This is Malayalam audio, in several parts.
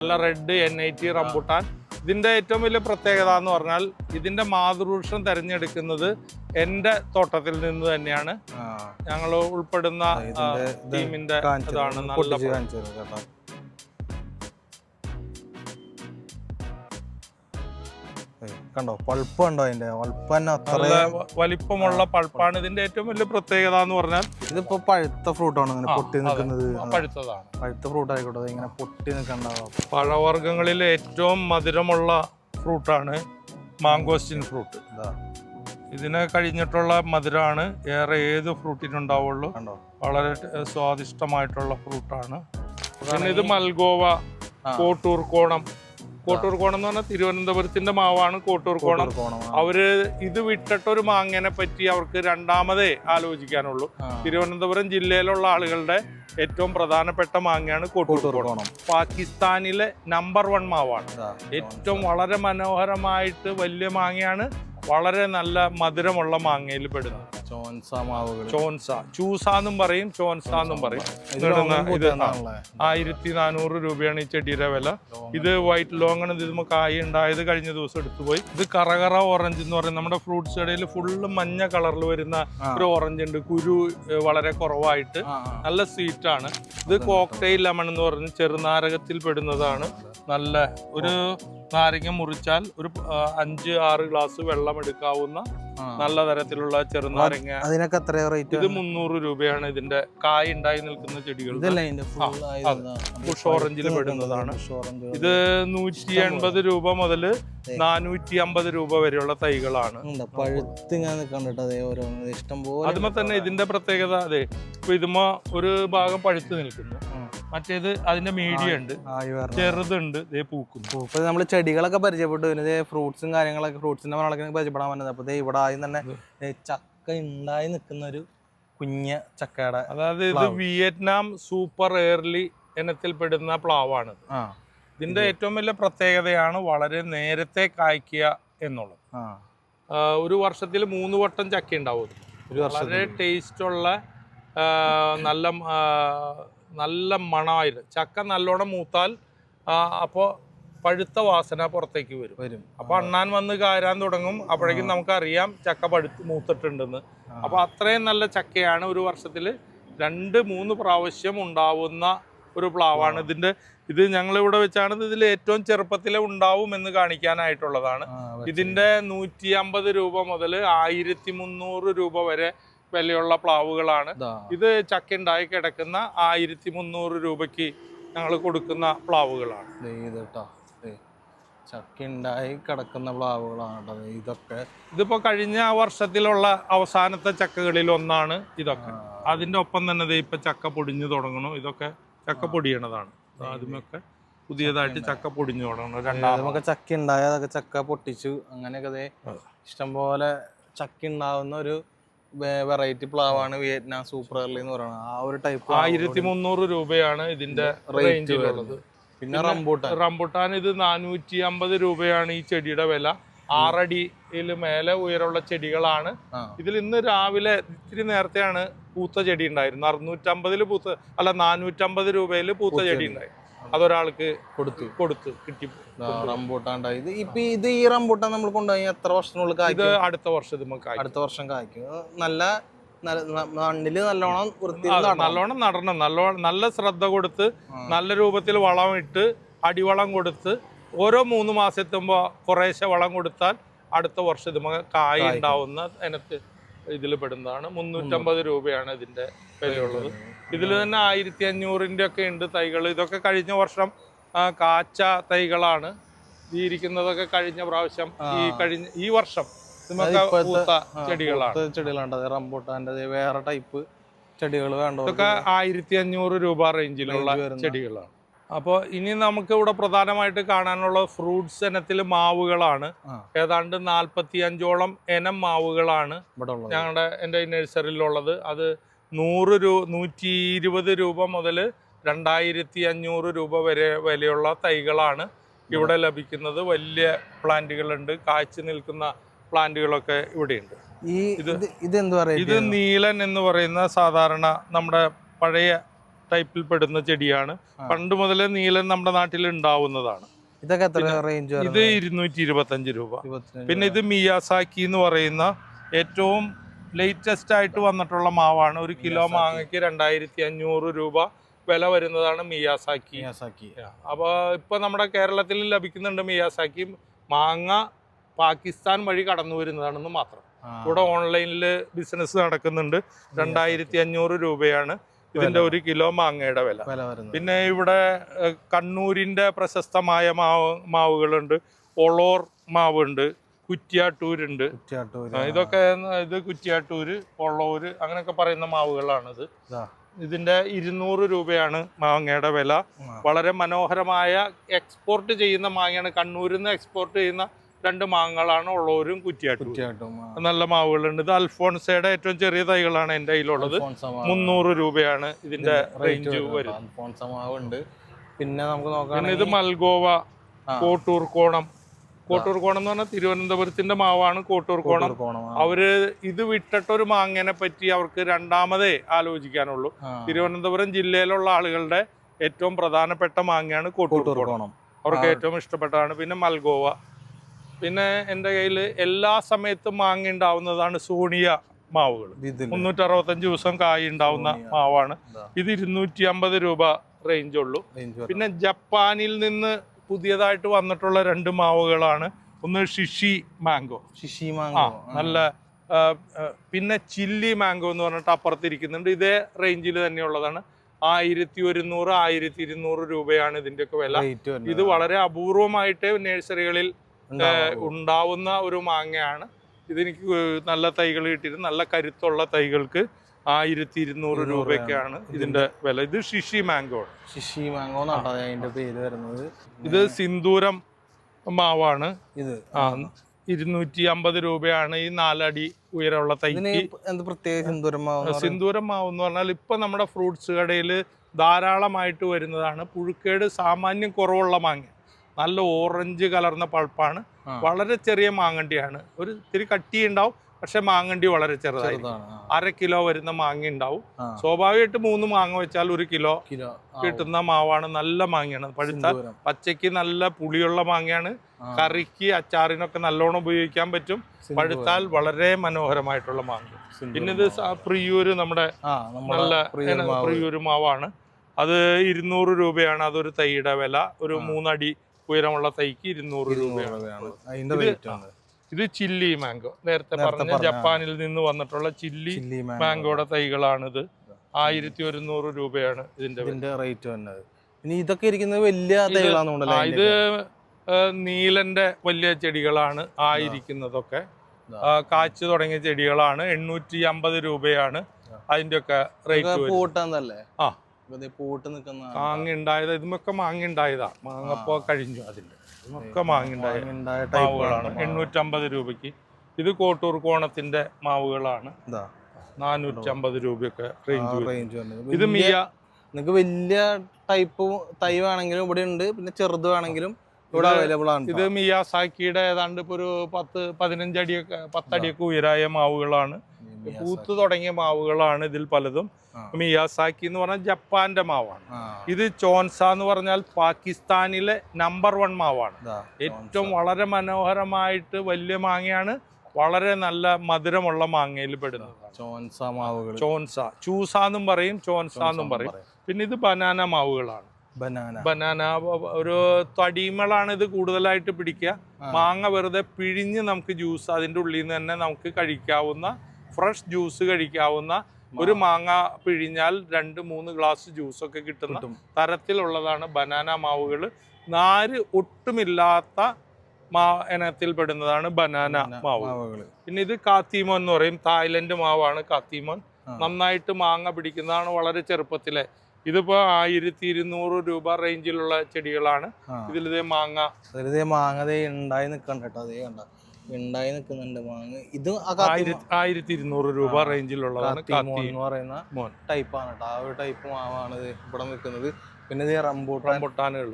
നല്ല റെഡ് NIT റംബുട്ടാൻ. ഇതിന്റെ ഏറ്റവും വലിയ പ്രത്യേകത എന്ന് പറഞ്ഞാൽ ഇതിന്റെ മാതൃവൃക്ഷം തെരഞ്ഞെടുക്കുന്നത് എന്റെ തോട്ടത്തിൽ നിന്ന് തന്നെയാണ്. ഞങ്ങൾ ഉൾപ്പെടുന്ന ടീമിന്റെ അതാണ്. നല്ല കണ്ടോ പൾപ്പ് കണ്ടോ, അതിന്റെ പൾപ്പ് തന്നെ അത്ര വലിപ്പമുള്ള പൾപ്പാണ് ഇതിന്റെ ഏറ്റവും വലിയ പ്രത്യേകത എന്ന് പറഞ്ഞാൽ. ഇതിപ്പോ പഴുത്ത ഫ്രൂട്ടാണ് ഇങ്ങനെ പൊട്ടി നിൽക്കുന്നത്. പഴുത്തതാണ്, പഴുത്ത ഫ്രൂട്ട് ആയിക്കോട്ടെ, ഇങ്ങനെ പൊട്ടി നിൽക്കണ്ടാവും. പഴവർഗ്ഗങ്ങളിൽ ഏറ്റവും മധുരമുള്ള ഫ്രൂട്ടാണ് മാങ്കോസ്റ്റിൻ ഫ്രൂട്ട്. ഇതിനെ കഴിഞ്ഞിട്ടുള്ള മധുരമാണ് ഏറെ ഏത് ഫ്രൂട്ടിനുണ്ടാവുള്ളൂ. വളരെ സ്വാദിഷ്ടമായിട്ടുള്ള ഫ്രൂട്ടാണ്. പിന്നെ ഇത് മൽഗോവ, കോട്ടൂർക്കോണം. കോട്ടൂർക്കോണം എന്ന് പറഞ്ഞാൽ തിരുവനന്തപുരത്തിന്റെ മാവാണ് കോട്ടൂർക്കോണം. അവര് ഇത് വിട്ടിട്ടൊരു മാങ്ങനെ പറ്റി അവർക്ക് രണ്ടാമതേ ആലോചിക്കാനുള്ളൂ. തിരുവനന്തപുരം ജില്ലയിലുള്ള ആളുകളുടെ ഏറ്റവും പ്രധാനപ്പെട്ട മാങ്ങയാണ് കോട്ടൂർക്കോണം. പാകിസ്ഥാനിലെ നമ്പർ 1 മാവാണ്. ഏറ്റവും വളരെ മനോഹരമായിട്ട് വലിയ മാങ്ങയാണ്. വളരെ നല്ല മധുരമുള്ള മാങ്ങയിൽ പെടുന്നത് ചോൻസ, ചൂസ എന്നും പറയും, ചോൻസ എന്നും പറയും. 1400 രൂപയാണ് ഈ ചെടിയുടെ വില. ഇത് വൈറ്റ് ലോങ്ങാണ്. ഇത് കായ ഉണ്ടായത് കഴിഞ്ഞ ദിവസം എടുത്തുപോയി. ഇത് കറകറ ഓറഞ്ച് എന്ന് പറയും. നമ്മുടെ ഫ്രൂട്ട്സ് കടയിൽ ഫുള്ള് മഞ്ഞ കളറിൽ വരുന്ന ഒരു ഓറഞ്ച് ഉണ്ട്. കുരു വളരെ കുറവായിട്ട് നല്ല സ്വീറ്റ് ആണ്. ഇത് കോക്ടെയിൽ ലെമൺ എന്ന് പറഞ്ഞ് ചെറുനാരകത്തിൽ പെടുന്നതാണ്. നല്ല ഒരു നാരങ്ങ മുറിച്ചാൽ ഒരു 5-6 ഗ്ലാസ് വെള്ളം എടുക്കാവുന്ന നല്ല തരത്തിലുള്ള ചെറുനാരങ്ങ. അതിനൊക്കെ എത്ര റേറ്റ്? ഇത് 300 രൂപയാണ്. ഇതിന്റെ കായ് ഉണ്ടായി നിൽക്കുന്ന ചെടികൾ ബുഷ് ഓറഞ്ചിൽ പെടുന്നതാണ്. ഇത് 180 രൂപ മുതൽ 450 രൂപ വരെയുള്ള തൈകളാണ്. അതുമേ തന്നെ ഇതിന്റെ പ്രത്യേകത അതെ, ഇപ്പൊ ഇതുമ ഒരു ഭാഗം പഴുത്ത് നിൽക്കുന്നു, മറ്റേത് അതിന്റെ മീഡിയം ഉണ്ട്, ചെറുതുണ്ട്, പൂക്കുന്നു. നമ്മള് ചെടികളൊക്കെ പരിചയപ്പെട്ടു. പിന്നെ ഫ്രൂട്ട്സും കാര്യങ്ങളൊക്കെ, ഫ്രൂട്ട്സിന്റെ മണങ്ങളൊക്കെ പരിചയപ്പെടാൻ പറ്റുന്നത്. അപ്പൊ ഇവിടെ ആദ്യം തന്നെ ചക്ക ഉണ്ടായി നിൽക്കുന്ന ഒരു കുഞ്ഞ ചക്കയുടെ, അതായത് ഇത് വിയറ്റ്നാം സൂപ്പർ എയർലി ഇനത്തിൽപ്പെടുന്ന പ്ലാവാണ്. ഇതിന്റെ ഏറ്റവും വലിയ പ്രത്യേകതയാണ് വളരെ നേരത്തെ കായ്ക്കുക എന്നുള്ളത്. ഒരു വർഷത്തിൽ 3 വട്ടം ചക്ക ഉണ്ടാവും. വളരെ ടേസ്റ്റുള്ള നല്ല മണമായിരുന്നു. ചക്ക നല്ലോണം മൂത്താൽ അപ്പോൾ പഴുത്ത വാസന പുറത്തേക്ക് വരും. അപ്പൊ അണ്ണാൻ വന്ന് കയറാൻ തുടങ്ങും. അപ്പോഴേക്കും നമുക്കറിയാം ചക്ക മൂത്തിട്ടുണ്ടെന്ന്. അപ്പൊ അത്രയും നല്ല ചക്കയാണ്. ഒരു വർഷത്തിൽ 2-3 പ്രാവശ്യം ഉണ്ടാവുന്ന ഒരു പ്ലാവാണ്. ഇത് ഞങ്ങളിവിടെ വെച്ചാണ് ഇതിൽ ഏറ്റവും ചെറുപ്പത്തിലെ ഉണ്ടാവും എന്ന് കാണിക്കാനായിട്ടുള്ളതാണ്. ഇതിന്റെ 150 രൂപ മുതൽ 1300 രൂപ വരെ വിലയുള്ള പ്ലാവുകളാണ്. ഇത് ചക്ക ഉണ്ടായി കിടക്കുന്ന 1300 രൂപയ്ക്ക് ഞങ്ങൾ കൊടുക്കുന്ന പ്ലാവുകളാണ്. ചക്കയുണ്ടായി കിടക്കുന്ന പ്ലാവുകളാണ് ഇതൊക്കെ. ഇതിപ്പോ കഴിഞ്ഞ വർഷത്തിലുള്ള അവസാനത്തെ ചക്കകളിൽ ഒന്നാണ് ഇതൊക്കെ. അതിന്റെ ഒപ്പം തന്നെ ഇപ്പൊ ചക്ക പൊടിഞ്ഞു തുടങ്ങണം. ഇതൊക്കെ ചക്ക പൊടിയണതാണ്. ആദ്യമൊക്കെ പുതിയതായിട്ട് ചക്ക പൊടിഞ്ഞു തുടങ്ങണം. രണ്ടാമതൊക്കെ ചക്ക ഉണ്ടായ അതൊക്കെ ചക്ക പൊട്ടിച്ചു. അങ്ങനെയൊക്കെ ഇഷ്ടംപോലെ ചക്ക ഉണ്ടാവുന്ന ഒരു വെറൈറ്റി പ്ലാവാണ് വിയറ്റ്നാം സൂപ്പർ എയർലി എന്ന് പറയുന്നത്. ആ ഒരു ടൈപ്പ് 1300 രൂപയാണ് ഇതിന്റെ റേഞ്ചിലുള്ളത്. പിന്നെ റംബുട്ടാൻ ഇത് 450 രൂപയാണ് ഈ ചെടിയുടെ വില. 6 അടിയിൽ മേലെ ഉയരമുള്ള ചെടികളാണ്. ഇതിൽ ഇന്ന് രാവിലെ ഇത്തിരി നേരത്തെയാണ് പൂത്ത ചെടി ഉണ്ടായിരുന്നു. 450 രൂപയിൽ പൂത്ത ചെടി ഉണ്ടായി. അതൊരാൾക്ക് കൊടുത്തു കിട്ടി റംബൂട്ടാൻ. ഇത് ഈ റംബൂട്ടാൻ നമ്മൾ കൊണ്ടുപോയി എത്ര വർഷത്തിനുള്ളിൽ കായ്ക്കും? ഇത് അടുത്ത വർഷം കായ്ക്കും. നല്ല മണ്ണില് നല്ലോണം നടണം. നല്ല ശ്രദ്ധ കൊടുത്ത് നല്ല രൂപത്തിൽ വളം ഇട്ട് അടിവളം കൊടുത്ത് ഓരോ 3 മാസം എത്തുമ്പോ കുറേശ്ശെ വളം കൊടുത്താൽ അടുത്ത വർഷം ഇത് കായ് ഉണ്ടാവുന്ന ഇനത്ത് ഇതിൽ പെടുന്നതാണ്. 350 രൂപയാണ് ഇതിന്റെ വിലയുള്ളത്. ഇതിൽ തന്നെ 1500-ന്റെ ഒക്കെ ഉണ്ട് തൈകൾ. ഇതൊക്കെ കഴിഞ്ഞ വർഷം കാച്ച തൈകളാണ്. ഈ ഇരിക്കുന്നതൊക്കെ കഴിഞ്ഞ പ്രാവശ്യം ഈ വർഷം ചെടികളാണ്. റംബൂട്ടാന്റെ വേറെ ടൈപ്പ് ചെടികൾ വേണ്ട. ഇതൊക്കെ 1500 രൂപ റേഞ്ചിലുള്ള ചെടികളാണ്. അപ്പോൾ ഇനി നമുക്ക് ഇവിടെ പ്രധാനമായിട്ട് കാണാനുള്ള ഫ്രൂട്ട്സ് ഇനത്തിൽ മാവുകളാണ്. ഏതാണ്ട് 45ഓളം ഇനം മാവുകളാണ് എൻ്റെ നഴ്സറിയിലുള്ളത്. അത് 120 രൂപ മുതൽ 2500 രൂപ വരെ വിലയുള്ള തൈകളാണ് ഇവിടെ ലഭിക്കുന്നത്. വലിയ പ്ലാന്റുകളുണ്ട്, കായ്ച്ചു നിൽക്കുന്ന പ്ലാന്റുകളൊക്കെ ഇവിടെയുണ്ട്. ഇത് നീലൻ എന്ന് പറയുന്ന സാധാരണ നമ്മുടെ പഴയ ടൈപ്പിൽ പെടുന്ന ചെടിയാണ്. പണ്ട് മുതലേ നീലൻ നമ്മുടെ നാട്ടിൽ ഉണ്ടാവുന്നതാണ്. ഇതൊക്കെ എത്ര റേഞ്ച്? ഇത് 225 രൂപ. പിന്നെ ഇത് മിയാസാക്കി എന്ന് പറയുന്ന ഏറ്റവും ലേറ്റസ്റ്റ് ആയിട്ട് വന്നിട്ടുള്ള മാവാണ്. ഒരു കിലോ മാങ്ങയ്ക്ക് 2500 രൂപ വില വരുന്നതാണ് മിയാസാക്കി. അപ്പോൾ ഇപ്പൊ നമ്മുടെ കേരളത്തിൽ ലഭിക്കുന്നുണ്ട് മിയാസാക്കി. മാങ്ങ പാകിസ്ഥാൻ വഴി കടന്നു വരുന്നതാണെന്ന് മാത്രം. ഇവിടെ ഓൺലൈനിൽ ബിസിനസ് നടക്കുന്നുണ്ട്. 2500 രൂപയാണ് ഇതിന്റെ ഒരു കിലോ മാങ്ങയുടെ വില. പിന്നെ ഇവിടെ കണ്ണൂരിന്റെ പ്രശസ്തമായ മാവുകളുണ്ട്. ഒളോർ മാവുണ്ട്, കുറ്റ്യാട്ടൂരുണ്ട്. ഇതൊക്കെ ഇത് കുറ്റ്യാട്ടൂര്, ഒള്ളൂര് അങ്ങനെയൊക്കെ പറയുന്ന മാവുകളാണിത്. ഇതിന്റെ 200 രൂപയാണ് മാങ്ങയുടെ വില. വളരെ മനോഹരമായ എക്സ്പോർട്ട് ചെയ്യുന്ന മാങ്ങയാണ്. കണ്ണൂരിൽ നിന്ന് എക്സ്പോർട്ട് ചെയ്യുന്ന 2 മാങ്ങകളാണ് ഉള്ളവരും കുറ്റ്യാട്ടും. നല്ല മാവുകളുണ്ട്. ഇത് അൽഫോൺസയുടെ ഏറ്റവും ചെറിയ തൈകളാണ് എൻ്റെ കയ്യിലുള്ളത്. 300 രൂപയാണ് ഇതിന്റെ റേഞ്ച് വരുന്നത്. പിന്നെ നമുക്ക് നോക്കാം. പിന്നെ ഇത് മൽഗോവ, കോട്ടൂർക്കോണം എന്ന് പറഞ്ഞാൽ തിരുവനന്തപുരത്തിന്റെ മാവാണ് കോട്ടൂർക്കോണം. അവര് ഇത് വിട്ടിട്ടൊരു മാങ്ങനെ പറ്റി അവർക്ക് രണ്ടാമതേ ആലോചിക്കാനുള്ളൂ. തിരുവനന്തപുരം ജില്ലയിലുള്ള ആളുകളുടെ ഏറ്റവും പ്രധാനപ്പെട്ട മാങ്ങയാണ് കോട്ടൂർക്കോണം. അവർക്ക് ഏറ്റവും ഇഷ്ടപ്പെട്ടതാണ്. പിന്നെ മൽഗോവ. പിന്നെ എൻ്റെ കയ്യിൽ എല്ലാ സമയത്തും മാങ്ങ ഉണ്ടാവുന്നതാണ് സോണിയ മാവുകൾ. 365 ദിവസം കായ് ഉണ്ടാവുന്ന മാവാണ്. ഇത് 250 രൂപ റേഞ്ച് ഉള്ളൂ. പിന്നെ ജപ്പാനിൽ നിന്ന് പുതിയതായിട്ട് വന്നിട്ടുള്ള 2 മാവുകളാണ്. ഒന്ന് ഷിഷി മാംഗോ, നല്ല. പിന്നെ ചില്ലി മാംഗോ എന്ന് പറഞ്ഞിട്ട് അപ്പുറത്തിരിക്കുന്നുണ്ട്. ഇതേ റേഞ്ചിൽ തന്നെയുള്ളതാണ്. 1100, 1200 രൂപയാണ് ഇതിൻ്റെയൊക്കെ വില. ഇത് വളരെ അപൂർവമായിട്ട് നഴ്സറികളിൽ ഉണ്ടാവുന്ന ഒരു മാങ്ങയാണ്. ഇതെനിക്ക് നല്ല തൈകൾ കിട്ടിയിട്ട് നല്ല കരുത്തുള്ള തൈകൾക്ക് 1200 രൂപയ്ക്കാണ് ഇതിന്റെ വില. ഇത് ഷിഷി മാംഗോ അതിന്റെ പേര് വരുന്നത്. ഇത് സിന്ദൂരം മാവാണ്. ഇത് 250 രൂപയാണ് ഈ 4 അടി ഉയരമുള്ള തൈക്ക്. സിന്ദൂരം മാവ് എന്ന് പറഞ്ഞാൽ ഇപ്പൊ നമ്മുടെ ഫ്രൂട്ട്സ് കടയിൽ ധാരാളമായിട്ട് വരുന്നതാണ്. പുഴുക്കേട് സാമാന്യം കുറവുള്ള മാങ്ങ. നല്ല ഓറഞ്ച് കലർന്ന പൾപ്പാണ്. വളരെ ചെറിയ മാങ്ങണ്ടിയാണ്. ഒരു ഇത്തിരി കട്ടി ഉണ്ടാവും, പക്ഷെ മാങ്ങണ്ടി വളരെ ചെറുതായിരിക്കും. 1/2 കിലോ വരുന്ന മാങ്ങ ഉണ്ടാവും. സ്വാഭാവികമായിട്ട് 3 മാങ്ങ വെച്ചാൽ 1 കിലോ കിട്ടുന്ന മാവാണ്. നല്ല മാങ്ങയാണ്. പഴുത്ത പച്ചയ്ക്ക് നല്ല പുളിയുള്ള മാങ്ങയാണ്. കറിക്ക് അച്ചാറിനൊക്കെ നല്ലോണം ഉപയോഗിക്കാൻ പറ്റും. പഴുത്താൽ വളരെ മനോഹരമായിട്ടുള്ള മാങ്ങ. പിന്നെ ഇത് പ്രിയൂര്, നമ്മുടെ നല്ല പ്രിയൂര് മാവാണ്. അത് 200 രൂപയാണ്. അതൊരു തൈയുടെ വില. ഒരു 3 അടി ഉയരമുള്ള തൈക്ക് 200 രൂപയാണ്. ഇത് ചില്ലി മാംഗോ, നേരത്തെ പറഞ്ഞ ജപ്പാനിൽ നിന്ന് വന്നിട്ടുള്ള ചില്ലി മാംഗോയുടെ തൈകളാണിത്. 1100 രൂപയാണ് ഇതിന്റെ റേറ്റ് വന്നത്. ഇനി ഇതൊക്കെ ഇരിക്കുന്നത് വലിയ തൈകളാണ്. ഇത് നീലന്റെ വലിയ ചെടികളാണ് ആയിരിക്കുന്നതൊക്കെ. കാച്ചു തുടങ്ങിയ ചെടികളാണ്. 850 രൂപയാണ് അതിന്റെ ഒക്കെ റേറ്റ്. മാങ്ങ ഉണ്ടായത് ഇതൊക്കെ മാങ്ങ ഉണ്ടായതാ. മാങ്ങപ്പോ കഴിഞ്ഞു. അതിന്റെ ഇതൊക്കെ മാങ്ങ ഉണ്ടായ മാവുകളാണ്. 850 രൂപയ്ക്ക്. ഇത് കോട്ടൂർ കോണത്തിന്റെ മാവുകളാണ്. 450 രൂപയൊക്കെ റേഞ്ച്. ഇത് നിങ്ങൾക്ക് വലിയ ടൈപ്പ് തൈ വേണമെങ്കിലും ഇവിടെ ഉണ്ട്. പിന്നെ ചെറുത് വേണമെങ്കിലും ഇവിടെ അവൈലബിൾ ആണ്. ഇത് മിയാസാക്കിയുടെ ഏതാണ്ട് ഇപ്പൊ ഒരു 10-15 അടിയൊക്കെ 10 അടിയൊക്കെ ഉയരായ മാവുകളാണ്. പൂത്ത് തുടങ്ങിയ മാവുകളാണ് ഇതിൽ പലതും. മിയാസാക്കി എന്ന് പറഞ്ഞാൽ ജപ്പാന്റെ മാവാണ്. ഇത് ചോൻസ എന്ന് പറഞ്ഞാൽ പാകിസ്ഥാനിലെ നമ്പർ 1 മാവാണ്. ഏറ്റവും വളരെ മനോഹരമായിട്ട് വലിയ മാങ്ങയാണ്. വളരെ നല്ല മധുരമുള്ള മാങ്ങയിൽ പെടുന്നത് ചോൻസ. ചൂസ എന്നും പറയും, ചോൻസ എന്നും പറയും. പിന്നെ ഇത് ബനാന മാവുകളാണ്. ബനാന ഒരു തടിമളാണ് ഇത് കൂടുതലായിട്ട് പിടിക്കുക. മാങ്ങ വെറുതെ പിഴിഞ്ഞ് നമുക്ക് ജ്യൂസ് അതിൻ്റെ ഉള്ളിൽ നിന്ന് തന്നെ നമുക്ക് കഴിക്കാവുന്ന ഫ്രഷ് ജ്യൂസ് കഴിക്കാവുന്ന ഒരു മാങ്ങ പിഴിഞ്ഞാൽ 2-3 ഗ്ലാസ് ജ്യൂസൊക്കെ കിട്ടുന്ന തരത്തിലുള്ളതാണ് ബനാന മാവുകൾ. നാര് ഒട്ടുമില്ലാത്ത ഇനത്തിൽ പെടുന്നതാണ് ബനാന മാവുകൾ. പിന്നെ ഇത് കാത്തിമോൻ എന്ന് പറയും. തായ്ലൻഡ് മാവാണ് കാത്തിമോൻ. നന്നായിട്ട് മാങ്ങ പിടിക്കുന്നതാണ് വളരെ ചെറുപ്പത്തിലെ. ഇതിപ്പോ 1200 രൂപ റേഞ്ചിലുള്ള ചെടികളാണ്. ഇതിലിതേ മാങ്ങ ഉണ്ടായി നിൽക്കണ്ട കേട്ടോ. അതേ കണ്ട ഉണ്ടായി നിൽക്കുന്നുണ്ട് മാങ്ങ. ഇത് 1200 രൂപ റേഞ്ചിലുള്ളതാണ് എന്ന് പറയുന്ന ടൈപ്പാണ് കേട്ടോ. ആ ഒരു ടൈപ്പ് മാവാണ് ഇവിടെ നിൽക്കുന്നത്. പിന്നെ ഇത് റംബൂട്ടാനുകൾ.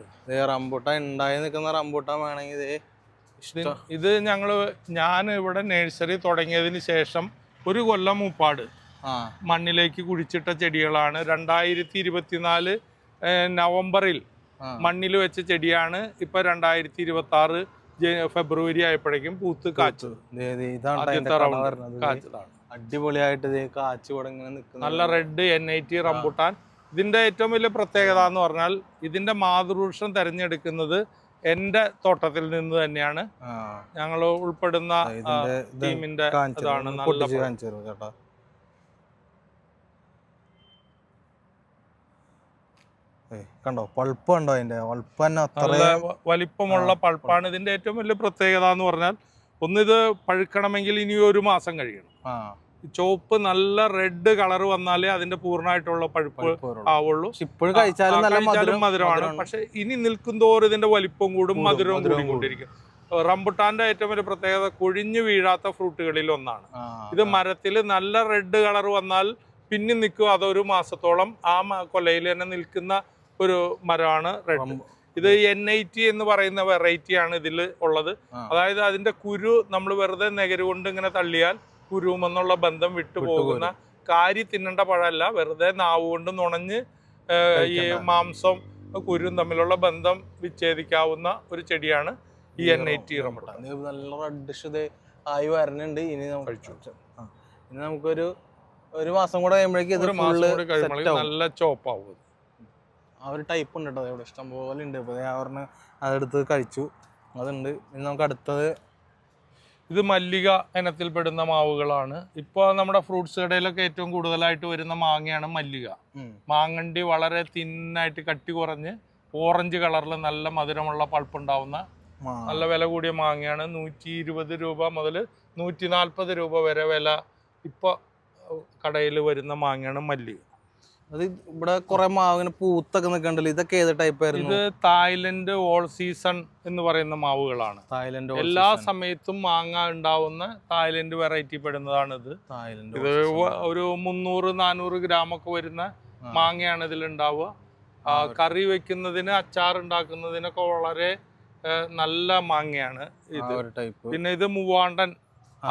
റംബൂട്ടാൻ ഉണ്ടായി നിൽക്കുന്ന റംബൂട്ടാൻ വേണമെങ്കിൽ ഇത് ഞാൻ ഇവിടെ നഴ്സറി തുടങ്ങിയതിന് ശേഷം 1 കൊല്ലം മുപ്പാട് മണ്ണിലേക്ക് കുഴിച്ചിട്ട ചെടികളാണ്. 2024 നവംബറിൽ മണ്ണിൽ വെച്ച ചെടിയാണ്. ഇപ്പൊ 2026 ഫെബ്രുവരി ആയപ്പോഴേക്കും പൂത്ത് കാച്ചത്. കാച്ചതാണ്. അടിപൊളിയായിട്ട് കാച്ചു തുടങ്ങി. നല്ല റെഡ് NIT റംബുട്ടാൻ. ഇതിന്റെ ഏറ്റവും വലിയ പ്രത്യേകത എന്ന് പറഞ്ഞാൽ ഇതിന്റെ മാതൃവൃക്ഷം തെരഞ്ഞെടുക്കുന്നത് എന്റെ തോട്ടത്തിൽ നിന്ന് തന്നെയാണ്. ഞങ്ങൾ ഉൾപ്പെടുന്ന ടീമിന്റെ ഇതാണ്. നല്ല കണ്ടോ പൾപ്പ് കണ്ടോ, അതിന്റെ പൾപ്പ് തന്നെ നല്ല വലിപ്പമുള്ള പൾപ്പാണ്. ഇതിന്റെ ഏറ്റവും വലിയ പ്രത്യേകത എന്ന് പറഞ്ഞാൽ ഒന്നിത് പഴുക്കണമെങ്കിൽ ഇനി 1 മാസം കഴിയണം. ചുവപ്പ് നല്ല റെഡ് കളർ വന്നാലേ അതിന്റെ പൂർണ്ണമായിട്ടുള്ള പഴുപ്പ് ആവുള്ളൂ. കഴിച്ചാലും മധുരമാണ്. പക്ഷെ ഇനി നിൽക്കും തോറും ഇതിന്റെ വലിപ്പം കൂടും, മധുരവും കൂടിക്കൊണ്ടിരിക്കും. റംബുട്ടാന്റെ ഏറ്റവും വലിയ പ്രത്യേകത കൊഴിഞ്ഞു വീഴാത്ത ഫ്രൂട്ടുകളിൽ ഒന്നാണ്. ഇത് മരത്തിൽ നല്ല റെഡ് കളർ വന്നാൽ പിന്നെ നിൽക്കും അത് 1 മാസത്തോളം ആ കൊലയിൽ തന്നെ നിൽക്കുന്ന ഒരു മരമാണ് റെഡ്. ഇത് NIT എന്ന് പറയുന്ന വെറൈറ്റിയാണ് ഇതിൽ ഉള്ളത്. അതായത് അതിന്റെ കുരു നമ്മൾ വെറുതെ നെകരുകൊണ്ട് ഇങ്ങനെ തള്ളിയാൽ കുരുമെന്നുള്ള ബന്ധം വിട്ടുപോകുന്ന, കാരി തിന്നേണ്ട പഴമല്ല, വെറുതെ നാവ് കൊണ്ട് നുണഞ്ഞ് ഈ മാംസം കുരും തമ്മിലുള്ള ബന്ധം വിച്ഛേദിക്കാവുന്ന ഒരു ചെടിയാണ് ഈ NIT റംബുട്ടാൻ. നല്ല റെഡ് ആയി വരണുണ്ട്. ഇനി നമുക്കൊരു 1 മാസം കൂടെ കഴിയുമ്പോഴേക്കും നല്ല ചോപ്പാവും. ആ ഒരു ടൈപ്പ് ഉണ്ട് കേട്ടോ, ഇവിടെ ഇഷ്ടം പോലെ ഉണ്ട്. ഇപ്പോൾ ഞാൻ അതെടുത്ത് കഴിച്ചു, അതുണ്ട്. ഇനി നമുക്ക് അടുത്തത് ഇത് മല്ലിക ഇനത്തിൽപ്പെടുന്ന മാവുകളാണ്. ഇപ്പോൾ നമ്മുടെ ഫ്രൂട്ട്സ് കടയിലൊക്കെ ഏറ്റവും കൂടുതലായിട്ട് വരുന്ന മാങ്ങയാണ് മല്ലിക. മാങ്ങണ്ടി വളരെ തിന്നായിട്ട് കട്ടി കുറഞ്ഞ് ഓറഞ്ച് കളറിൽ നല്ല മധുരമുള്ള പൾപ്പുണ്ടാവുന്ന നല്ല വില കൂടിയ മാങ്ങയാണ്. 120 രൂപ മുതൽ 140 രൂപ വരെ വില ഇപ്പോൾ കടയിൽ വരുന്ന മാങ്ങയാണ് മല്ലിക. അത് ഇവിടെ കുറെ മാവിന് പൂത്തൊക്കെ നിൽക്കണ്ടല്ലോ, ഇതൊക്കെ ഏത് ടൈപ്പ് ആയിരുന്നു? ഇത് തായ്ലൻഡ് ഓൾ സീസൺ എന്ന് പറയുന്ന മാവുകളാണ്. തായ്ലൻഡ് എല്ലാ സമയത്തും മാങ്ങ ഉണ്ടാവുന്ന തായ്ലൻഡ് വെറൈറ്റി പെടുന്നതാണ് ഇത്. ഇത് ഒരു 300-400 ഗ്രാമൊക്കെ വരുന്ന മാങ്ങയാണ് ഇതിൽ ഉണ്ടാവുക. കറി വെക്കുന്നതിന്, അച്ചാർ ഉണ്ടാക്കുന്നതിനൊക്കെ വളരെ നല്ല മാങ്ങയാണ് ഇത്. പിന്നെ ഇത് മൂവാണ്ടൻ,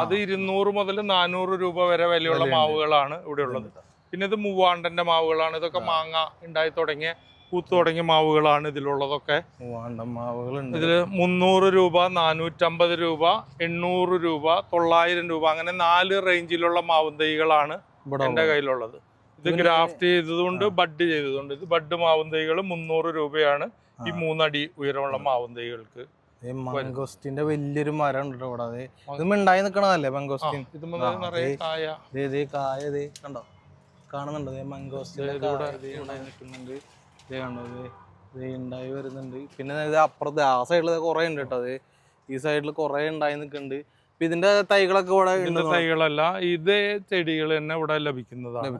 അത് 200 മുതൽ 400 രൂപ വരെ വിലയുള്ള മാവുകളാണ് ഇവിടെ ഉള്ളത്. പിന്നെ ഇത് മൂവാണ്ടന്റെ മാവുകളാണ്. ഇതൊക്കെ മാങ്ങ ഉണ്ടായി തുടങ്ങിയ പൂത്തു തുടങ്ങിയ മാവുകളാണ് ഇതിലുള്ളതൊക്കെ. ഇതില് 300 രൂപ, 450 രൂപ, 800 രൂപ, 900 രൂപ, അങ്ങനെ 4 റേഞ്ചിലുള്ള മാവും തൈകളാണ് എന്റെ കയ്യിലുള്ളത്. ഇത് ഗ്രാഫ്റ്റ് ചെയ്തതുകൊണ്ട് ബഡ് ചെയ്തതുകൊണ്ട്. ഇത് ബഡ് മാവും തൈകൾ 300 രൂപയാണ് ഈ 3 അടി ഉയരമുള്ള മാവും തൈകൾക്ക്. മംഗോസ്റ്റിന്റെ വലിയൊരു മരം ഉണ്ട് ഇവിടെ. ഇത് ഉണ്ടായി നിക്കണതല്ലേ മംഗോസ്റ്റിൻ? ഇത് നിറയെ കായ കണ്ടോ, കാണുന്നുണ്ടോ? മംഗോസ്റ്റിന്റെ ഉണ്ടായി വരുന്നുണ്ട്. പിന്നെ ഇത് അപ്പുറത്ത് ആ സൈഡിൽ കുറെ ഉണ്ട് കേട്ടോ. അത് ഈ സൈഡിൽ കുറെ ഉണ്ടായി നിൽക്കുന്നുണ്ട്. ഇതിന്റെ തൈകളൊക്കെ ഇവിടെ തൈകളല്ല, ഇത് ചെടികൾ തന്നെ ഇവിടെ ലഭിക്കുന്നതാണ്.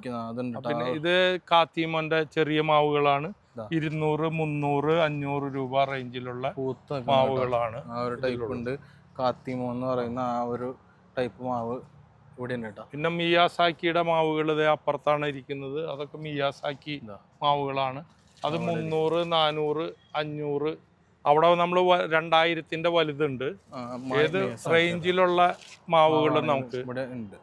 പിന്നെ ഇത് കാത്തിമോന്റെ ചെറിയ മാവുകളാണ്. 200, 300, 500 രൂപ റേഞ്ചിലുള്ള മാവുകളാണ്. ആ ഒരു ടൈപ്പ് ഉണ്ട്. കാത്തിമോ എന്ന് പറയുന്ന ആ ഒരു ടൈപ്പ് മാവ് ഇവിടെ ഉണ്ട് കേട്ടോ. പിന്നെ മിയാസാക്കിയുടെ മാവുകൾ അപ്പുറത്താണ് ഇരിക്കുന്നത്. അതൊക്കെ മിയാസാക്കി മാവുകളാണ്. അത് 300, 400, 500. അവിടെ നമ്മൾ 2000-ന്റെ വലുതുണ്ട്. ഏത് റേഞ്ചിലുള്ള മാവുകൾ നമുക്ക് ഇവിടെ ഉണ്ട്.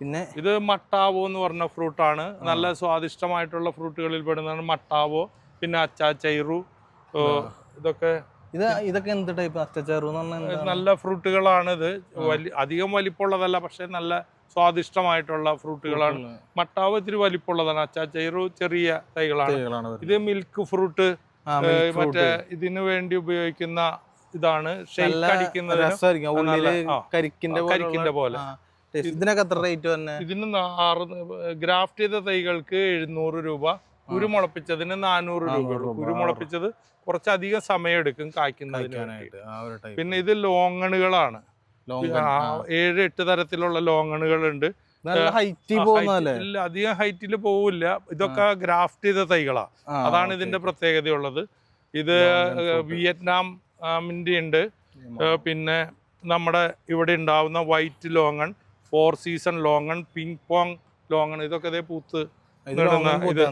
പിന്നെ ഇത് മട്ടാവോ എന്ന് പറഞ്ഞ ഫ്രൂട്ടാണ്. നല്ല സ്വാദിഷ്ടമായിട്ടുള്ള ഫ്രൂട്ടുകളിൽ പെടുന്നതാണ് മട്ടാവോ. പിന്നെ അച്ചാച്ചൈറു, ഇതൊക്കെ എന്ത് ടൈപ്പ്? അച്ചാച്ചൈറു നല്ല ഫ്രൂട്ടുകളാണ്. ഇത് അധികം വലിപ്പമുള്ളതല്ല, പക്ഷെ നല്ല സ്വാദിഷ്ടമായിട്ടുള്ള ഫ്രൂട്ടുകളാണ്. മട്ടാവോ ഇത്തിരി വലിപ്പമുള്ളതാണ്. അച്ചാച്ചൈറു ചെറിയ തൈകളാണ്. ഇത് മിൽക്ക് ഫ്രൂട്ട്, മറ്റേ ഇതിനു വേണ്ടി ഉപയോഗിക്കുന്ന ഇതാണ്. കരിക്കിന്റെ പോലെ. ഇതിനൊക്കെ എത്ര റേറ്റ് തന്നെ? ഇതിന് ഗ്രാഫ്റ്റ് ചെയ്ത തൈകൾക്ക് 700 രൂപ, കുരുമുളപ്പിച്ചതിന് 400 രൂപ. കുരുമുളപ്പിച്ചത് കുറച്ചധികം സമയം എടുക്കും കായ്ക്കുന്നതിനായിട്ട്. പിന്നെ ഇത് ലോങ്ങണുകളാണ്. 7-8 തരത്തിലുള്ള ലോങ്ങണുകളുണ്ട്. ഇല്ല, അധികം ഹൈറ്റിൽ പോവില്ല. ഇതൊക്കെ ഗ്രാഫ്റ്റ് ചെയ്ത തൈകളാ. അതാണ് ഇതിന്റെ പ്രത്യേകതയുള്ളത്. ഇത് വിയറ്റ്നാമിന്റെ ഉണ്ട്. പിന്നെ നമ്മുടെ ഇവിടെ ഉണ്ടാവുന്ന വൈറ്റ് ലോങ്ങൺ, 4 സീസൺ ലോങ്ങൺ, പിങ് പോങ് ലോങ്ങൺ, ഇതൊക്കെ പൂത്ത് ഇടുന്ന. ഇത്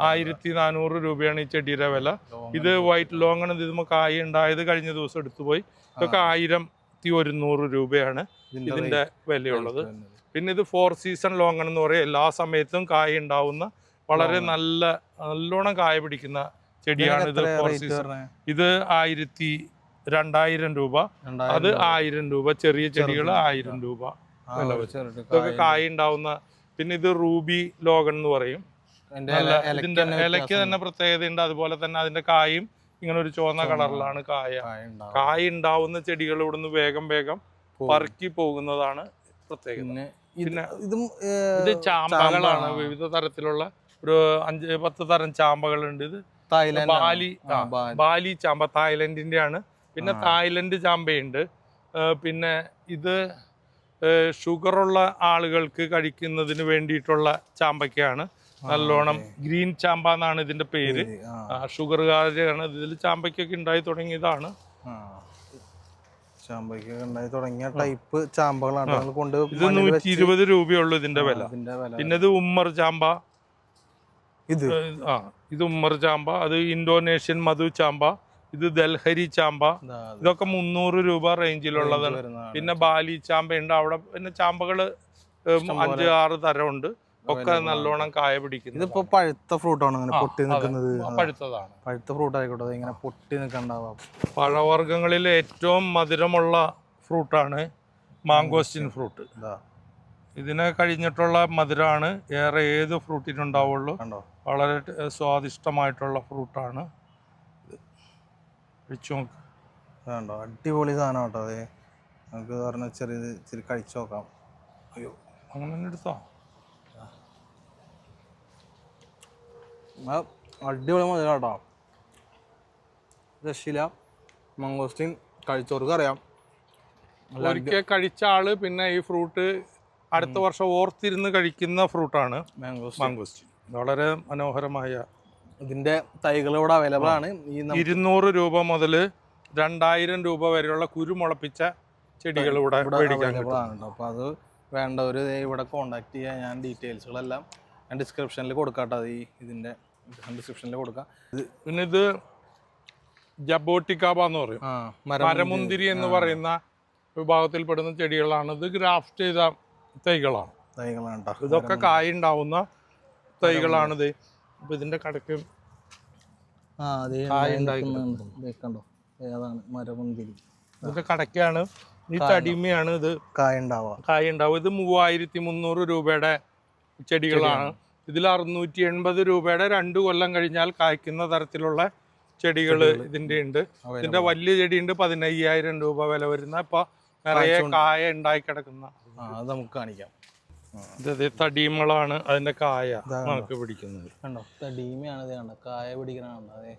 1400 രൂപയാണ് ഈ ചെടിയുടെ വില. ഇത് വൈറ്റ് ലോങ്ങൺ. ഇത് കായ ഉണ്ടായത് കഴിഞ്ഞ ദിവസം എടുത്തുപോയി. ഇതൊക്കെ 1000 1100 രൂപയാണ് ഇതിന്റെ വിലയുള്ളത്. പിന്നെ ഇത് 4 സീസൺ ലോങ്ങൺ എന്ന് പറയും. എല്ലാ സമയത്തും കായ ഉണ്ടാവുന്ന വളരെ നല്ലോണം കായ പിടിക്കുന്ന ചെടിയാണ് ഇത്. 4 സീസൺ ഇത് 2000 രൂപ, അത് 1000 രൂപ. ചെറിയ ചെടികൾ 1000 രൂപ വില വെച്ച്. ഇതൊക്കെ കായ ഉണ്ടാവുന്ന. പിന്നെ ഇത് റൂബി ലോഗൺ എന്ന് പറയും. ഇതിന്റെ ഇലയ്ക്ക് തന്നെ പ്രത്യേകതയുണ്ട്. അതുപോലെ തന്നെ അതിന്റെ കായും ഇങ്ങനെ ഒരു ചുവന്ന കളറിലാണ് കായ ഉണ്ടാവുന്ന ചെടികൾ ഇവിടുന്ന് വേഗം പറക്കി പോകുന്നതാണ് പ്രത്യേകത. പിന്നെ ഇത് ചാമ്പകളാണ്. വിവിധ തരത്തിലുള്ള ഒരു 5-10 തരം ചാമ്പകളുണ്ട്. ഇത് ബാലി ചാമ്പ തായ്ലൻഡിന്റെ ആണ്. പിന്നെ തായ്ലൻഡ് ചാമ്പയുണ്ട്. പിന്നെ ഇത് ഷുഗറുള്ള ആളുകൾക്ക് കഴിക്കുന്നതിന് വേണ്ടിയിട്ടുള്ള ചാമ്പയ്ക്കാണ്. നല്ലോണം ഗ്രീൻ ചാമ്പ എന്നാണ് ഇതിന്റെ പേര്. ഷുഗറുകാരാണ് ഇതിൽ ചാമ്പയ്ക്കൊക്കെ ഉണ്ടായി തുടങ്ങിയതാണ്. ടൈപ്പ് ചാമ്പകളാണ്. ഇത് 120 രൂപയുള്ളൂ ഇതിന്റെ വില. പിന്നെ ഇത് ഉമ്മർ ചാമ്പ. ഇത് ഉമ്മർ ചാമ്പ. അത് ഇന്തോനേഷ്യൻ മധു ചാമ്പ. ഇത് ദൽഹരി ചാമ്പ. ഇതൊക്കെ 300 രൂപ റേഞ്ചിലുള്ളതാണ്. പിന്നെ ബാലി ചാമ്പയുണ്ട്. അവിടെ പിന്നെ ചാമ്പകള് 5-6 തരമുണ്ട്. ഒക്കെ നല്ലോണം കായ പിടിക്കുന്നത്. ഇതിപ്പോ പഴുത്ത ഫ്രൂട്ടാണ് പൊട്ടി നിൽക്കുന്നത്. പഴുത്തതാണ്. പഴുത്ത ഫ്രൂട്ട് ആയിക്കോട്ടെ, ഇങ്ങനെ പൊട്ടി നിൽക്കണ്ടാവാം. പഴവർഗ്ഗങ്ങളിൽ ഏറ്റവും മധുരമുള്ള ഫ്രൂട്ടാണ് മാങ്കോസ്റ്റിൻ ഫ്രൂട്ട്. ഇതിനെ കഴിഞ്ഞിട്ടുള്ള മധുരമാണ് ഏറെ ഏത് ഫ്രൂട്ടിനുണ്ടാവുള്ളൂ. വളരെ സ്വാദിഷ്ടമായിട്ടുള്ള ഫ്രൂട്ടാണ്. വേണ്ടോ, അടിപൊളി സാധനം കേട്ടോ. അതെ, നമുക്ക് പറഞ്ഞാൽ ചെറിയ കഴിച്ചു നോക്കാം. അയ്യോ, അങ്ങനെ തന്നെ എടുത്തോ. അടിപൊളി മധുരം കേട്ടോ. രക്ഷയില്ല. മംഗോസ്റ്റിൻ കഴിച്ചവർക്ക് അറിയാം. ഒരിക്കൽ കഴിച്ച ആള് പിന്നെ ഈ ഫ്രൂട്ട് അടുത്ത വർഷം ഓർത്തിരുന്ന് കഴിക്കുന്ന ഫ്രൂട്ടാണ് മാങ്കോസ്റ്റിൻ. വളരെ മനോഹരമായ. ഇതിന്റെ തൈകൾ ഇവിടെ അവൈലബിൾ ആണ്. 200 രൂപ മുതൽ 2000 രൂപ വരെയുള്ള കുരുമുളപ്പിച്ച ചെടികൾ ഇവിടെ മേടിക്കാൻ കിട്ടും. അപ്പൊ അത് വേണ്ടവര് ഇവിടെ കോണ്ടാക്ട് ചെയ്യാൻ ഞാൻ ഡീറ്റെയിൽസുകളെല്ലാം ഞാൻ ഡിസ്ക്രിപ്ഷനിൽ കൊടുക്കാട്ടോ. ഇതിന്റെ ഡിസ്ക്രിപ്ഷനിൽ കൊടുക്കാം. പിന്നെ ഇത് ജബോട്ടിക്കാബ എന്ന് പറയും. മരമുന്തിരി എന്ന് പറയുന്ന വിഭാഗത്തിൽപ്പെടുന്ന ചെടികളാണ്. ഇത് ഗ്രാഫ്റ്റ് ചെയ്ത തൈകളാണ്. ഇതൊക്കെ കായ ഉണ്ടാവുന്ന തൈകളാണിത്. അപ്പൊ ഇതിന്റെ കടക്ക് മരമുന്തിരി ഇതിന്റെ കടക്കാണ്. ഈ തടിമയാണ് ഇത് കായ ഉണ്ടാവുക. ഇത് 3300 രൂപയുടെ ചെടികളാണ്. ഇതിൽ 680 രൂപയുടെ 2 കൊല്ലം കഴിഞ്ഞാൽ കായ്ക്കുന്ന തരത്തിലുള്ള ചെടികൾ ഇതിന്റെ ഉണ്ട്. ഇതിന്റെ വലിയ ചെടിയുണ്ട് 15000 രൂപ വില വരുന്ന. ഇപ്പൊ നിറയെ കായ ഉണ്ടായി കിടക്കുന്ന നമുക്ക് കാണിക്കാം. തടീമകളാണ് അതിന്റെ കായ നമുക്ക് പിടിക്കുന്നത്. കണ്ടോ, തടീമയാണ് ഇത്. കണ്ടോ, കായ പിടിക്കണ. അതെ,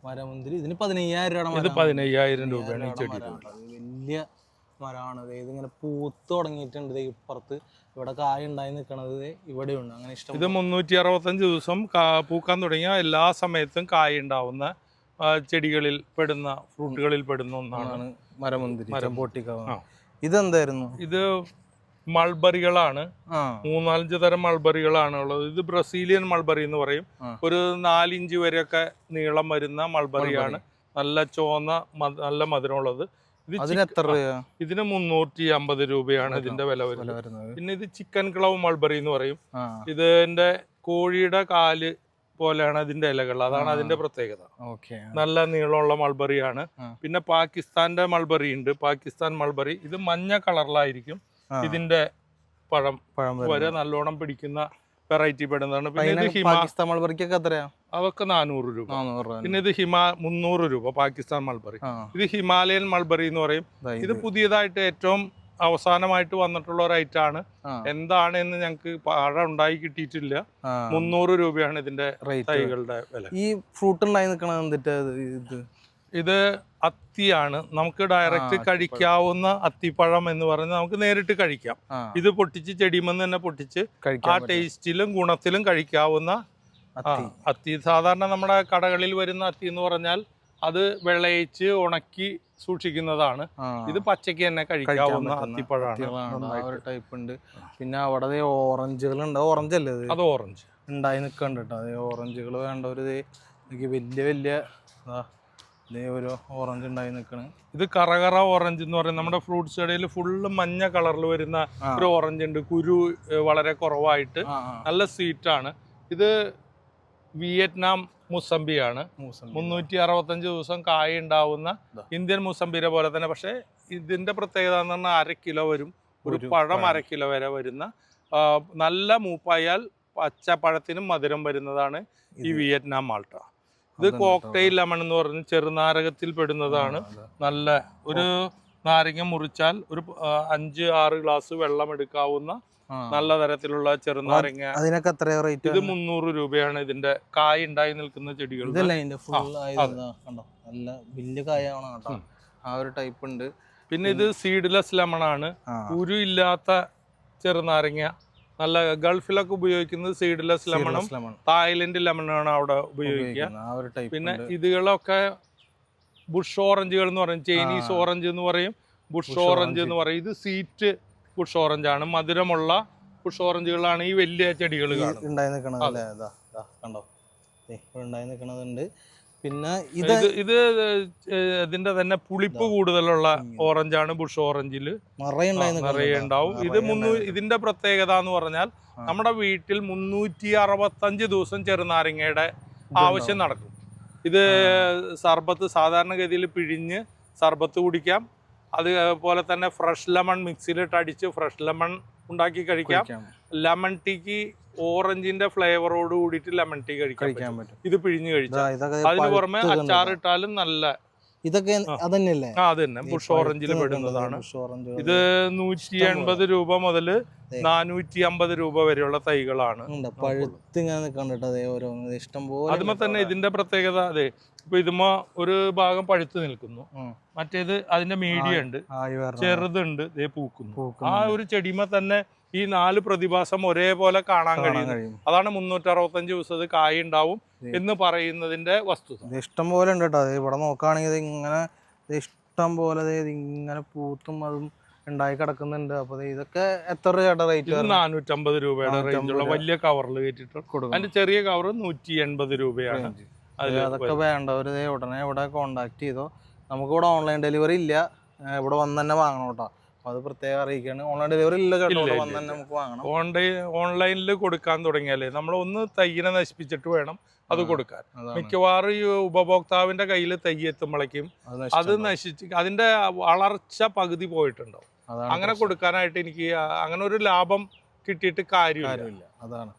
മരമുന്തിരി ഇതിന് 15000 രൂപ. ഇത് 15000 രൂപയാണ് ഈ ചെടി. വലിയ മരമാണ്. ഇതിങ്ങനെ പൂത്ത് തുടങ്ങിയിട്ടുണ്ട്. ഇപ്പുറത്ത് ഇവിടെ കായ ഉണ്ടായി നിൽക്കണത് ഇവിടെയുണ്ട്. അങ്ങനെ ഇഷ്ടം. ഇത് 365 ദിവസം പൂക്കാൻ തുടങ്ങിയ എല്ലാ സമയത്തും കായ ഉണ്ടാവുന്ന ചെടികളിൽ പെടുന്ന ഫ്രൂട്ടുകളിൽ പെടുന്ന ഒന്നാണ് മരമുന്തിരി. ഇതെന്തായിരുന്നു? ഇത് മൾബറികളാണ്. 3-4 തരം മൾബറികളാണ് ഉള്ളത്. ഇത് ബ്രസീലിയൻ മൾബറി എന്ന് പറയും. ഒരു 4 ഇഞ്ച് വരെയൊക്കെ നീളം വരുന്ന മൾബറിയാണ്. നല്ല ചുവന്ന നല്ല മധുരമുള്ളത്. ഇതിന് 350 രൂപയാണ് ഇതിന്റെ വില വരുന്നത്. പിന്നെ ഇത് ചിക്കൻ ക്ലവ് മൾബറി എന്ന് പറയും. ഇതിന്റെ കോഴിയുടെ കാല് പോലെയാണ് ഇതിന്റെ ഇലകൾ. അതാണ് അതിന്റെ പ്രത്യേകത. നല്ല നീളമുള്ള മൾബറിയാണ്. പിന്നെ പാകിസ്ഥാന്റെ മൾബറി ഉണ്ട്. പാകിസ്ഥാൻ മൾബറി ഇത് മഞ്ഞ കളറിലായിരിക്കും. ഇതിന്റെ പഴം വരെ നല്ലോണം പിടിക്കുന്ന വെറൈറ്റി പെടുന്നതാണ്. പിന്നെ ഇത് പാകിസ്ഥാൻ മൾബറിക്കൊക്കെ എത്രയാ? അതൊക്കെ 400 രൂപ. പിന്നെ ഇത് 300 രൂപ പാകിസ്ഥാൻ മൾബറി. ഇത് ഹിമാലയൻ മൾബറി എന്ന് പറയും. ഇത് പുതിയതായിട്ട് ഏറ്റവും അവസാനമായിട്ട് വന്നിട്ടുള്ള ഒരു ഐറ്റം ആണ്. എന്താണ് എന്ന് ഞങ്ങൾക്ക് പഴം ഉണ്ടായി കിട്ടിയിട്ടില്ല. 300 രൂപയാണ് ഇതിന്റെ തൈകളുടെ വില. ഈ ഫ്രൂട്ട് ഉണ്ടായി നിൽക്കണത് ഇത് അത്തിയാണ്. നമുക്ക് ഡയറക്റ്റ് കഴിക്കാവുന്ന അത്തിപ്പഴം എന്ന് പറയുന്നത് നമുക്ക് നേരിട്ട് കഴിക്കാം. ഇത് പൊട്ടിച്ച് ചെടിമെന്ന് തന്നെ പൊട്ടിച്ച് ആ ടേസ്റ്റിലും ഗുണത്തിലും കഴിക്കാവുന്ന അത്തി. സാധാരണ നമ്മുടെ കടകളിൽ വരുന്ന അത്തി എന്ന് പറഞ്ഞാൽ അത് വെള്ളയിച്ച് ഉണക്കി സൂക്ഷിക്കുന്നതാണ്. ഇത് പച്ചക്ക് തന്നെ കഴിക്കാവുന്ന അത്തിപ്പഴമാണ്. ടൈപ്പ് ഉണ്ട്. പിന്നെ അവിടെ ഓറഞ്ചുകളുണ്ട്. ഓറഞ്ച് അല്ലേ അത്? ഓറഞ്ച് ഉണ്ടായി നിൽക്കണ്ട കേട്ടോ. അതെ, ഓറഞ്ചുകൾ വേണ്ട. ഒരു വലിയ വലിയ ഇതേ ഒരു ഓറഞ്ച് ഉണ്ടായി നിൽക്കണ്. ഇത് കറകറ ഓറഞ്ച് എന്ന് പറയും. നമ്മുടെ ഫ്രൂട്ട്സ് കടയിൽ ഫുള്ള് മഞ്ഞ കളറിൽ വരുന്ന ഒരു ഓറഞ്ച് ഉണ്ട്. കുരു വളരെ കുറവായിട്ട് നല്ല സ്വീറ്റാണ്. ഇത് വിയറ്റ്നാം മുസംബിയാണ്. 365 ദിവസം കായ ഉണ്ടാവുന്ന ഇന്ത്യൻ മുസംബിരെ പോലെ തന്നെ. പക്ഷേ ഇതിന്റെ പ്രത്യേകത എന്ന് പറഞ്ഞാൽ 1/2 കിലോ വരും. ഒരു പഴം 1/2 കിലോ വരെ വരുന്ന നല്ല മൂപ്പായാൽ പച്ചപ്പഴത്തിനും മധുരം വരുന്നതാണ് ഈ വിയറ്റ്നാം മാൾട്ട. ഇത് കോക്ടെയിൽ ലെമൺ എന്ന് പറഞ്ഞ് ചെറുനാരകത്തിൽ പെടുന്നതാണ്. നല്ല ഒരു നാരങ്ങ മുറിച്ചാൽ ഒരു 5-6 ഗ്ലാസ് വെള്ളം എടുക്കാവുന്ന നല്ല തരത്തിലുള്ള ചെറുനാരങ്ങ. അതിനൊക്കെ എത്ര റേറ്റ്? ഇത് 300 രൂപയാണ്. ഇതിന്റെ കായ ഉണ്ടായി നിൽക്കുന്ന ചെടികൾ. കണ്ടോ, നല്ല വലിയ കായാണ് കേട്ടോ. ആ ഒരു ടൈപ്പ് ഉണ്ട്. പിന്നെ ഇത് സീഡ്ലെസ് ലെമൺ ആണ്. കുരു ഇല്ലാത്ത ചെറുനാരങ്ങ. നല്ല ഗൾഫിലൊക്കെ ഉപയോഗിക്കുന്നത് സീഡ്ലെസ് ലെമണും തായ്ലൻഡ് ലെമണാണ് അവിടെ ഉപയോഗിക്കുക. പിന്നെ ഇതുകളൊക്കെ ബുഷ് ഓറഞ്ചുകൾ എന്ന് പറയും. ചൈനീസ് ഓറഞ്ച് എന്ന് പറയും, ബുഷ് ഓറഞ്ച് എന്ന് പറയും. ഇത് സ്വീറ്റ് ബുഷ് ഓറഞ്ച് ആണ്. മധുരമുള്ള ബുഷ് ഓറഞ്ചുകളാണ് ഈ വലിയ ചെടികൾ ഉണ്ടായി നിൽക്കണത്. കണ്ടോ, ഉണ്ടായി നിൽക്കണതുണ്ട്. പിന്നെ ഇത് ഇതിന്റെ തന്നെ പുളിപ്പ് കൂടുതലുള്ള ഓറഞ്ചാണ് ബുഷ് ഓറഞ്ചിൽ നിറയെ ഉണ്ടാവും. ഇതിന്റെ പ്രത്യേകത എന്ന് പറഞ്ഞാൽ നമ്മുടെ വീട്ടിൽ 365 ദിവസം ചെറുനാരങ്ങയുടെ ആവശ്യം നടക്കും. ഇത് സർബത്ത് സാധാരണഗതിയിൽ പിഴിഞ്ഞ് സർബത്ത് കുടിക്കാം. അതുപോലെ തന്നെ ഫ്രഷ് ലെമൺ മിക്സിയിലിട്ട് അടിച്ച് ഫ്രഷ് ലെമൺ ഉണ്ടാക്കി കഴിക്കാം. ലെമൺ ടീക്ക് ഓറഞ്ചിന്റെ ഫ്ലേവറോട് കൂടിയിട്ട് ലെമൺ ടീ കഴിക്കാൻ പറ്റും. ഇത് പിഴിഞ്ഞ് കഴിച്ചാൽ. അതിന് പുറമെ അച്ചാറിട്ടാലും നല്ല. ഇതൊക്കെ അതന്നെയല്ലേ? അത് തന്നെ ബുഷ് ഓറഞ്ചിൽ പെടുന്നതാണ്. ഇത് 180 രൂപ മുതൽ 450 രൂപ വരെയുള്ള തൈകളാണ്. അതുമ്പോ തന്നെ ഇതിന്റെ പ്രത്യേകത അതെ, ഇപ്പൊ ഇതുമ്മ ഒരു ഭാഗം പഴുത്ത് നിൽക്കുന്നു, മറ്റേത് അതിന്റെ മീഡിയം ഉണ്ട്, ചെറുതുണ്ട്, ദേ പൂക്കുന്നു. ആ ഒരു ചെടിമ തന്നെ ഈ 4 പ്രതിഭാസം ഒരേപോലെ കാണാൻ കഴിയും. അതാണ് 365 ദിവസം കായ ഉണ്ടാവും എന്ന് പറയുന്നതിന്റെ വസ്തുത. ഇഷ്ടം പോലെ ഉണ്ട് കേട്ടോ. ഇവിടെ നോക്കുകയാണെങ്കിൽ ഇങ്ങനെ ഇഷ്ടം പോലെ ഇങ്ങനെ പൂത്തും അതും ഉണ്ടായി കിടക്കുന്നുണ്ട്. അപ്പൊ ഇതൊക്കെ എത്ര രൂപയുടെ റേറ്റ്? 450 രൂപയുടെ റേഞ്ചുള്ള വലിയ കവറിൽ കയറ്റിട്ട് കൊടുക്കും. അതിന്റെ ചെറിയ കവർ 180 രൂപയാണ്. അതൊക്കെ വേണ്ടവര് ഉടനെ ഇവിടെ കോണ്ടാക്ട് ചെയ്തോ. നമുക്കിവിടെ ഓൺലൈൻ ഡെലിവറി ഇല്ല, ഇവിടെ വന്ന് തന്നെ വാങ്ങണം കേട്ടോ. അത് പ്രത്യേകം അറിയിക്കാണ്. ഓൺലൈൻ ഡെലിവറി ഇല്ല കേട്ടോ, വന്ന് തന്നെ നമുക്ക് വാങ്ങണം. ഓൺലൈനിൽ കൊടുക്കാൻ തുടങ്ങിയാലേ നമ്മൾ ഒന്ന് തയ്യിനെ നശിപ്പിച്ചിട്ട് വേണം അത് കൊടുക്കാൻ. മിക്കവാറും ഈ ഉപഭോക്താവിന്റെ കയ്യിൽ തൈ എത്തുമ്പോഴേക്കും അത് നശിച്ച് അതിന്റെ വളർച്ച പകുതി പോയിട്ടുണ്ടാവും. അങ്ങനെ കൊടുക്കാനായിട്ട് എനിക്ക് അങ്ങനെ ഒരു ലാഭം കിട്ടിയിട്ട് കാര്യമില്ല. അതാണ്.